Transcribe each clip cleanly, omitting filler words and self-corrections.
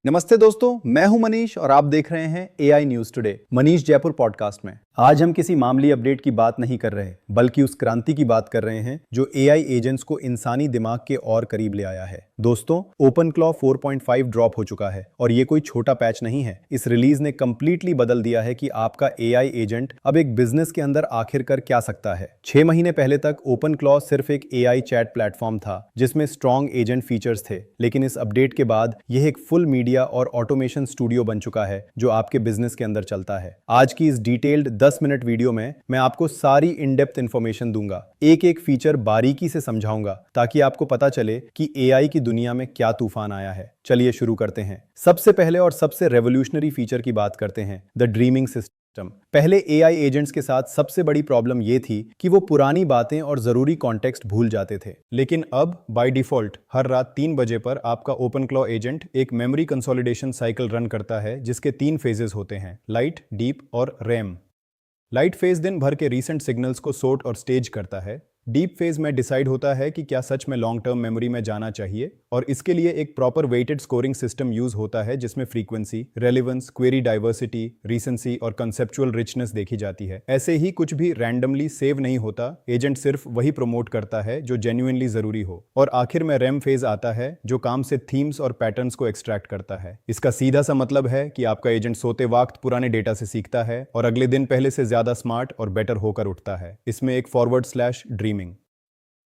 नमस्ते दोस्तों, मैं हूं मनीष और आप देख रहे हैं AI news today Manish Jaipur podcast में। आज हम किसी मामूली अपडेट की बात नहीं कर रहे, बल्कि उस क्रांति की बात कर रहे हैं जो एआई एजेंट्स को इंसानी दिमाग के और करीब ले आया है। दोस्तों, ओपनक्लॉ 4.5 ड्रॉप हो चुका है और ये कोई छोटा पैच नहीं है। इस रिलीज ने कंप्लीटली बदल दिया है कि आपका एआई एजेंट अब एक बिजनेस के अंदर आखिर कर क्या सकता है। 6 महीने पहले तक ओपनक्लॉ सिर्फ एक एआई चैट प्लेटफॉर्म था जिसमें स्ट्रॉन्ग एजेंट फीचर्स थे, लेकिन इस अपडेट के बाद यह एक फुल मीडिया और ऑटोमेशन स्टूडियो बन चुका है जो आपके बिजनेस के अंदर चलता है। आज की इस डिटेल्ड 10 मिनट वीडियो में मैं आपको सारी इन डेप्थ इंफॉर्मेशन दूंगा, एक एक फीचर बारीकी से समझाऊंगा ताकि आपको पता चले कि एआई की दुनिया में क्या तूफान आया है। चलिए शुरू करते हैं। सबसे पहले और सबसे रेवोल्यूशनरी फीचर की बात करते हैं, द ड्रीमिंग सिस्टम। पहले एआई एजेंट्स के साथ सबसे बड़ी प्रॉब्लम यह थी कि वो पुरानी बातें और जरूरी कॉन्टेक्स्ट भूल जाते थे, लेकिन अब बाय डिफॉल्ट हर रात 3 बजे पर आपका ओपनक्लॉ एजेंट एक मेमोरी कंसोलिडेशन साइकिल रन करता है जिसके 3 फेजेस होते हैं, लाइट, डीप और रैम। लाइट फेज दिन भर के रीसेंट सिग्नल्स को सोर्ट और स्टेज करता है। डीप फेज में डिसाइड होता है कि क्या सच में लॉन्ग टर्म मेमोरी में जाना चाहिए, और इसके लिए एक proper weighted scoring system use होता है जिसमें frequency, relevance, query diversity, recency और कंसेप्चुअल रिचनेस देखी जाती है। ऐसे ही कुछ भी रैंडमली सेव नहीं होता, एजेंट सिर्फ वही प्रमोट करता है जो जेन्युइनली जरूरी हो। और आखिर में रैम फेज आता है जो काम से थीम्स और पैटर्न्स को एक्सट्रैक्ट करता है। इसका सीधा सा मतलब है कि आपका एजेंट सोते वक्त पुराने डेटा से सीखता है और अगले दिन पहले से ज्यादा स्मार्ट और बेटर होकर उठता है। इसमें एक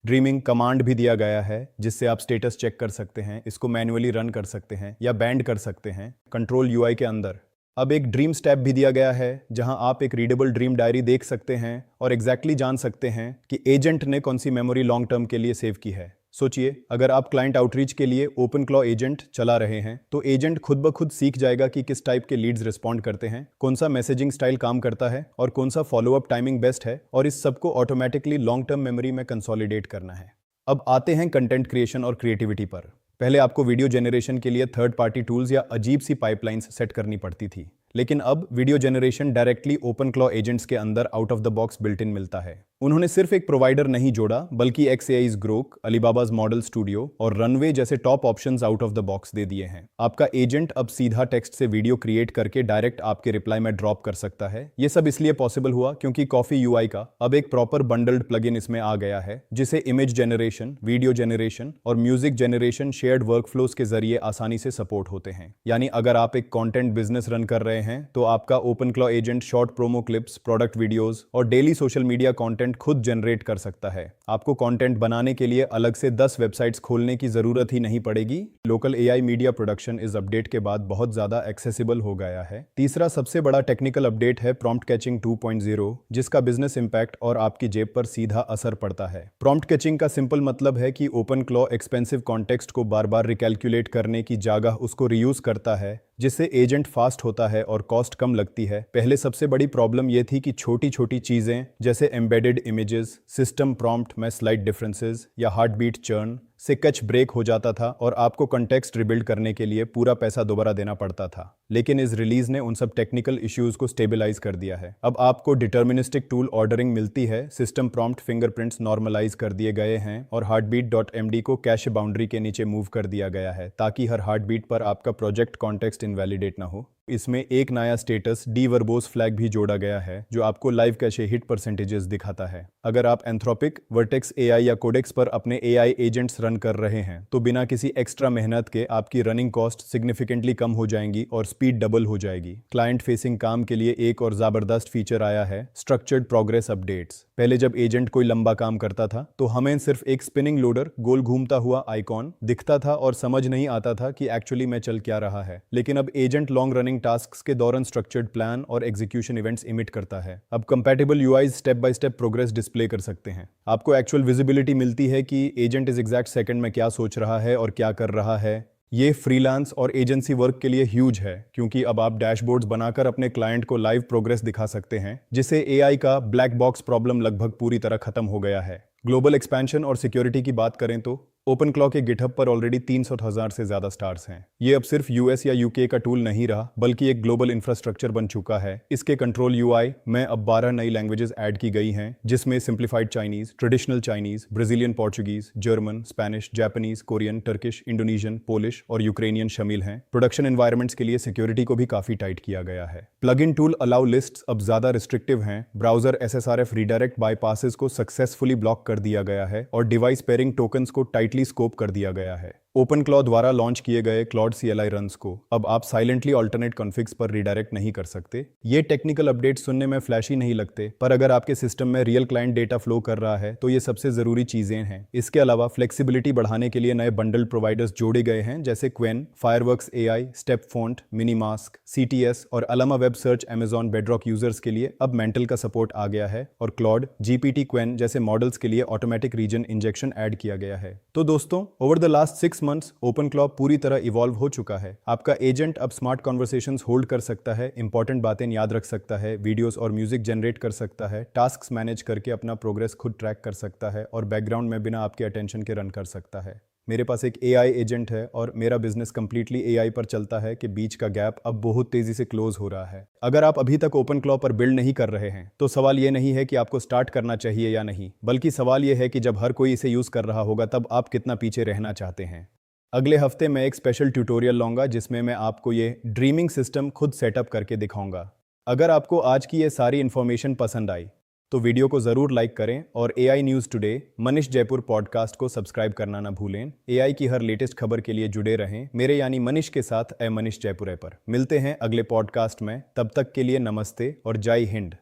ड्रीमिंग कमांड भी दिया गया है जिससे आप स्टेटस चेक कर सकते हैं, इसको मैन्युअली रन कर सकते हैं या बैंड कर सकते हैं कंट्रोल यूआई के अंदर। अब एक ड्रीम स्टेप भी दिया गया है जहां आप एक रीडेबल ड्रीम डायरी देख सकते हैं और एग्जैक्टली जान सकते हैं कि एजेंट ने कौन सी मेमोरी लॉन्ग टर्म के लिए सेव की है। सोचिए, अगर आप क्लाइंट आउटरीच के लिए ओपनक्लॉ एजेंट चला रहे हैं तो एजेंट खुद ब खुद सीख जाएगा कि किस टाइप के लीड्स रिस्पॉन्ड करते हैं, कौन सा मैसेजिंग स्टाइल काम करता है और कौन सा फॉलोअप टाइमिंग बेस्ट है, और इस सबको ऑटोमेटिकली लॉन्ग टर्म मेमोरी में कंसोलिडेट करना है। अब आते हैं कंटेंट क्रिएशन और क्रिएटिविटी पर। पहले आपको वीडियो जनरेशन के लिए थर्ड पार्टी टूल्स या अजीब सी पाइपलाइंस सेट करनी पड़ती थी, लेकिन अब वीडियो जनरेशन डायरेक्टली ओपनक्लॉ एजेंट्स के अंदर out of the box built in मिलता है। उन्होंने सिर्फ एक प्रोवाइडर नहीं जोड़ा, बल्कि XAI's Grok, Alibaba's model studio और रनवे जैसे top options out of the box दे दिए हैं। आपका एजेंट अब सीधा टेक्स्ट से वीडियो क्रिएट करके डायरेक्ट आपके रिप्लाई में ड्रॉप कर सकता है। ये सब इसलिए पॉसिबल हुआ क्योंकि कॉफी यूआई का अब एक प्रॉपर बंडल्ड प्लगइन इसमें आ गया है जिसे इमेज जनरेशन, वीडियो जनरेशन और म्यूजिक जनरेशन शेयर्ड वर्कफ्लोज के जरिए आसानी से सपोर्ट होते हैं। यानी अगर आप एक कॉन्टेंट बिजनेस रन कर रहे हैं तो आपका OpenClaw agent short promo clips, product videos और डेली सोशल मीडिया कंटेंट खुद जनरेट कर सकता है। आपको कंटेंट बनाने के लिए अलग से 10 वेबसाइट्स खोलने की जरूरत ही नहीं पड़ेगी। लोकल एआई मीडिया प्रोडक्शन इस अपडेट के बाद बहुत ज्यादा एक्सेसिबल हो गया है। तीसरा सबसे बड़ा टेक्निकल अपडेट है प्रॉम्प्ट कैचिंग 2.0, जिसका बिजनेस इंपैक्ट और आपकी जेब पर सीधा असर पड़ता है। प्रॉम्प्ट कैचिंग का सिंपल मतलब है कि ओपनक्लॉ एक्सपेंसिव कॉन्टेक्स्ट को बार बार रिकैलकुलेट करने की जगह उसको रीयूज करता है, जिससे एजेंट फास्ट होता है और कॉस्ट कम लगती है। पहले सबसे बड़ी प्रॉब्लम यह थी कि छोटी छोटी चीजें जैसे एम्बेडेड इमेजेस, सिस्टम प्रॉम्प्ट में स्लाइट डिफरेंसेस या हार्ट बीट चर्न से कैच ब्रेक हो जाता था और आपको कॉन्टेक्स्ट रिबिल्ड करने के लिए पूरा पैसा दोबारा देना पड़ता था। लेकिन इस रिलीज ने उन सब टेक्निकल इश्यूज को स्टेबलाइज कर दिया है। अब आपको डिटर्मिनिस्टिक टूल ऑर्डरिंग मिलती है, सिस्टम प्रॉम्प्ट फिंगरप्रिंट्स नॉर्मलाइज कर दिए गए हैं और heartbeat.md को कैश बाउंड्री के नीचे मूव कर दिया गया है ताकि हर हार्ट बीट पर आपका प्रोजेक्ट कॉन्टेक्स्ट इनवैलिडेट ना हो। इसमें एक नया स्टेटस डीवर्बोस फ्लैग भी जोड़ा गया है जो आपको लाइव कैशे हिट परसेंटेजेस दिखाता है। अगर आप एंथ्रोपिक, वर्टेक्स एआई या कोडेक्स पर अपने एआई एजेंट्स रन कर रहे हैं तो बिना किसी एक्स्ट्रा मेहनत के आपकी रनिंग कॉस्ट सिग्निफिकेंटली कम हो जाएंगी और स्पीड डबल हो जाएगी। क्लाइंट फेसिंग काम के लिए एक और जबरदस्त फीचर आया है, स्ट्रक्चर्ड प्रोग्रेस अपडेट्स। पहले जब एजेंट कोई लंबा काम करता था तो हमें सिर्फ एक स्पिनिंग लोडर, गोल घूमता हुआ आइकॉन दिखता था और समझ नहीं आता था कि एक्चुअली में चल क्या रहा है। लेकिन अब एजेंट लॉन्ग रनिंग टास्क्स के दौरान स्ट्रक्चर्ड प्लान और एग्जीक्यूशन इवेंट्स इमिट करता है। अब compatible UIs step by step progress display कर सकते हैं। आपको एक्चुअल विजिबिलिटी मिलती है कि एजेंट इस एग्जैक्ट सेकंड में क्या सोच रहा है और क्या कर रहा है। ये फ्रीलांस और एजेंसी वर्क के लिए ह्यूज है क्योंकि अब आप डैशबोर्ड्स बनाकर अपने क्लाइंट को लाइव प्रोग्रेस दिखा सकते हैं, जिससे एआई का ब्लैक बॉक्स प्रॉब्लम लगभग पूरी तरह खत्म हो गया है। ग्लोबल एक्सपेंशन और सिक्योरिटी की बात करें तो ओपन क्लॉ के गिटहब पर ऑलरेडी 300,000 से ज्यादा स्टार्स हैं। ये अब सिर्फ यूएस या यूके का टूल नहीं रहा, बल्कि एक ग्लोबल इंफ्रास्ट्रक्चर बन चुका है। इसके कंट्रोल यूआई में अब 12 नई लैंग्वेजेस ऐड की गई हैं, जिसमें simplified Chinese, traditional Chinese, Brazilian Portuguese, German, Spanish, Japanese, Korean, Turkish, Indonesian, Polish और यूक्रेनियन शामिल हैं। प्रोडक्शन एनवायरमेंट्स के लिए सिक्योरिटी को भी काफी टाइट किया गया है। Plug in tool allow lists अब ज्यादा रिस्ट्रिक्टिव हैं। ब्राउजर एसएसआरएफ रीडायरेक्ट बाईपासेस को सक्सेसफुली ब्लॉक कर दिया गया है और डिवाइस पेयरिंग टोकन्स को टाइटली स्कोप कर दिया गया है। ओपन क्लॉ द्वारा लॉन्च किए गए क्लॉड CLI रन्स को अब आप साइलेंटली अल्टरनेट कॉन्फ़िग्स पर रीडायरेक्ट नहीं कर सकते। ये टेक्निकल अपडेट सुनने में फ्लैशी नहीं लगते, पर अगर आपके सिस्टम में रियल क्लाइंट डेटा फ्लो कर रहा है तो ये सबसे जरूरी चीजें हैं। इसके अलावा फ्लेक्सिबिलिटी बढ़ाने के लिए नए बंडल प्रोवाइडर्स जोड़े गए हैं, जैसे Qwen, Fireworks AI, StepFun, मिनीमास्क, CTS और Ollama web search Amazon Bedrock users के लिए अब मेंटल का सपोर्ट आ गया है और क्लॉड, GPT, क्वेन जैसे मॉडल्स के लिए ऑटोमेटिक रीजन इंजेक्शन ऐड किया गया है। तो दोस्तों, over the last 6 months OpenClaw पूरी तरह इवॉल्व हो चुका है। आपका एजेंट अब स्मार्ट कॉन्वर्सेशंस होल्ड कर सकता है, इंपॉर्टेंट बातें याद रख सकता है, वीडियोस और म्यूजिक जनरेट कर सकता है, टास्क्स मैनेज करके अपना प्रोग्रेस खुद ट्रैक कर सकता है और बैकग्राउंड में बिना आपके अटेंशन के रन कर सकता है। मेरे पास एक AI एजेंट है और मेरा बिजनेस कंप्लीटली AI पर चलता है कि बीच का गैप अब बहुत तेजी से क्लोज हो रहा है। अगर आप अभी तक ओपन क्लॉ पर बिल्ड नहीं कर रहे हैं तो सवाल ये नहीं है कि आपको स्टार्ट करना चाहिए या नहीं, बल्कि सवाल ये है कि जब हर कोई इसे यूज कर रहा होगा तब आप कितना पीछे रहना चाहते हैं। अगले हफ्ते मैं एक स्पेशल ट्यूटोरियल लाऊंगा जिसमें मैं आपको ये ड्रीमिंग सिस्टम खुद सेटअप करके दिखाऊंगा। अगर आपको आज की ये सारी इन्फॉर्मेशन पसंद आई तो वीडियो को ज़रूर लाइक करें और AI news today Manish Jaipur podcast को सब्सक्राइब करना ना भूलें। AI की हर लेटेस्ट खबर के लिए जुड़े रहें मेरे यानी मनीष के साथ मनीष जयपुर पर। मिलते हैं अगले पॉडकास्ट में, तब तक के लिए नमस्ते और जय हिंद।